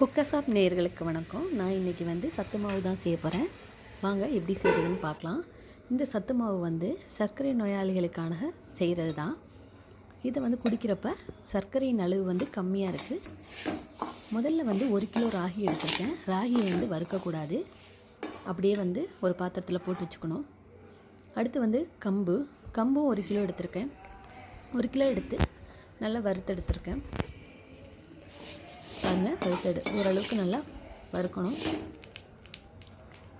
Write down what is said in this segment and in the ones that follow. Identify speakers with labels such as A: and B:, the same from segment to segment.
A: குக்கர்ஷாப் நேயர்களுக்கு வணக்கம். நான் இன்றைக்கி சத்து மாவு தான் செய்ய போகிறேன். வாங்க எப்படி செய்கிறதுன்னு பார்க்கலாம். இந்த சத்து மாவு சர்க்கரை நோயாளிகளுக்கான செய்கிறது தான். இதை குடிக்கிறப்ப சர்க்கரையின் அளவு கம்மியாக இருக்குது. முதல்ல 1 கிலோ ராகி எடுத்துருக்கேன். ராகியை வறுக்கக்கூடாது, அப்படியே ஒரு பாத்திரத்தில் போட்டு வச்சுக்கணும். அடுத்து கம்பும் 1 கிலோ எடுத்திருக்கேன். 1 கிலோ எடுத்து நல்லா வறுத்து எடுத்திருக்கேன். பாருங்கள், ஓரளவுக்கு நல்லா வறுக்கணும்.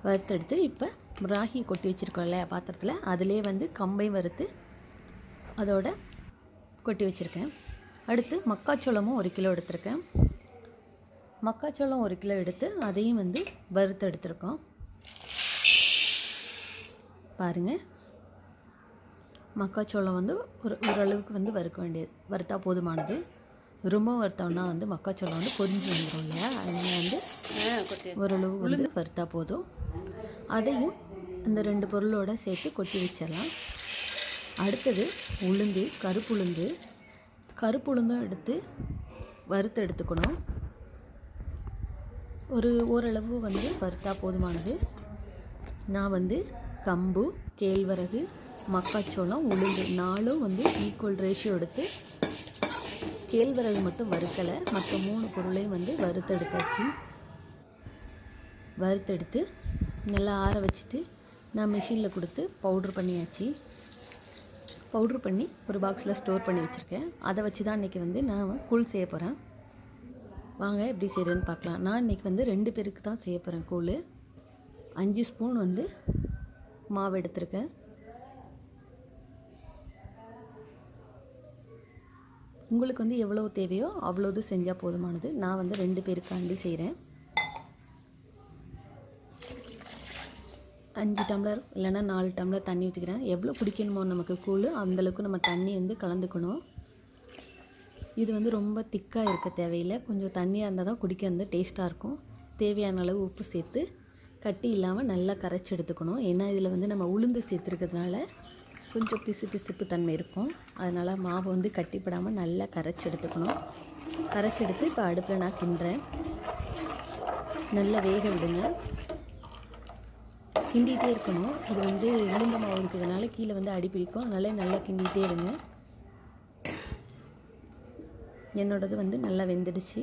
A: வறுத்தெடுத்து இப்போ ராகி கொட்டி வச்சுருக்கோம் இல்லையா பாத்திரத்தில், அதிலே கம்பையும் வறுத்து அதோட கொட்டி வச்சுருக்கேன். அடுத்து மக்காச்சோளமும் 1 கிலோ எடுத்திருக்கேன். மக்காச்சோளம் 1 கிலோ எடுத்து அதையும் வறுத்து எடுத்திருக்கோம். பாருங்கள், மக்காச்சோளம் ஓரளவுக்கு வறுக்க வேண்டியது, வறுத்தா போதுமானது. ரொம்ப வறுத்தோம்னா மக்காச்சோளம் பொரிஞ்சு வந்துடும் இல்லையா, அதனால் ஓரளவு வறுத்தா போதும். அதையும் அந்த 2 பொருளோடு சேர்த்து கொட்டி வச்சிடலாம். அடுத்தது உளுந்து, கருப்புளுந்தும் எடுத்து வறுத்து எடுத்துக்கணும். ஓரளவு வறுத்தா போதுமானது. நான் கம்பு, கேழ்வரகு, மக்காச்சோளம், உளுந்து 4ம் ஈக்குவல் ரேஷியோ எடுத்து, கேழ்வரகு மட்டும் வறுக்கலை, மற்ற 3 பொருளையும் வறுத்தெடுத்தாச்சு. வறுத்தெடுத்து நல்லா ஆற வச்சுட்டு நான் மிஷினில் கொடுத்து பவுட்ரு பண்ணியாச்சு. பவுட்ரு பண்ணி ஒரு பாக்ஸில் ஸ்டோர் பண்ணி வச்சுருக்கேன். அதை வச்சு தான் இன்றைக்கி நான் கூழ் செய்ய போகிறேன். வாங்க எப்படி செய்கிறதுன்னு பார்க்கலாம். நான் இன்றைக்கி 2 பேருக்கு தான் செய்ய போகிறேன் கூழ். 5 ஸ்பூன் மாவு எடுத்திருக்கேன். உங்களுக்கு எவ்வளோ தேவையோ அவ்வளோது செஞ்சால் போதுமானது. நான் 2 பேருக்காண்டி செய்கிறேன். 5 டம்ளர் இல்லைன்னா 4 டம்ளர் தண்ணி ஊற்றிக்கிறேன். எவ்வளோ குடிக்கணுமோ நமக்கு கூழ், அந்தளவுக்கு நம்ம தண்ணி கலந்துக்கணும். இது ரொம்ப திக்காக இருக்க தேவையில்லை, கொஞ்சம் தண்ணியாக இருந்தால் தான் குடிக்க டேஸ்ட்டாக இருக்கும். தேவையான அளவு உப்பு சேர்த்து கட்டி இல்லாமல் நல்லா கரைச்சி எடுத்துக்கணும். ஏன்னா இதில் நம்ம உளுந்து சேர்த்துருக்கிறதுனால கொஞ்சம் பிசுப்பு தன்மை இருக்கும். அதனால் மாவு கட்டிப்படாமல் நல்லா கரைச்சி எடுத்துக்கணும். கரைச்சி எடுத்து இப்போ அடுப்பில் நான் கிண்டுறேன். நல்லா வேக விடுங்க, கிண்டிகிட்டே இருக்கணும். இது உளுந்த மாவு இருக்கிறதுனால கீழே அடி பிடிக்கும், அதனால் நல்லா கிண்டிகிட்டே இருங்க. என்னோடது நல்லா வெந்துடுச்சு.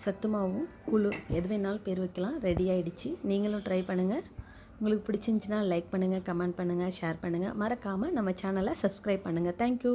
A: சத்து மாவும் குழு எது வேணாலும் பேர் வைக்கலாம், ரெடி ஆகிடுச்சு. நீங்களும் ட்ரை பண்ணுங்கள். உங்களுக்கு பிடிச்சிருந்துச்சின்னா லைக் பண்ணுங்கள், கமெண்ட் பண்ணுங்கள், ஷேர் பண்ணுங்கள். மறக்காமல் நம்ம சேனலை சப்ஸ்கிரைப் பண்ணுங்கள். தேங்க்யூ.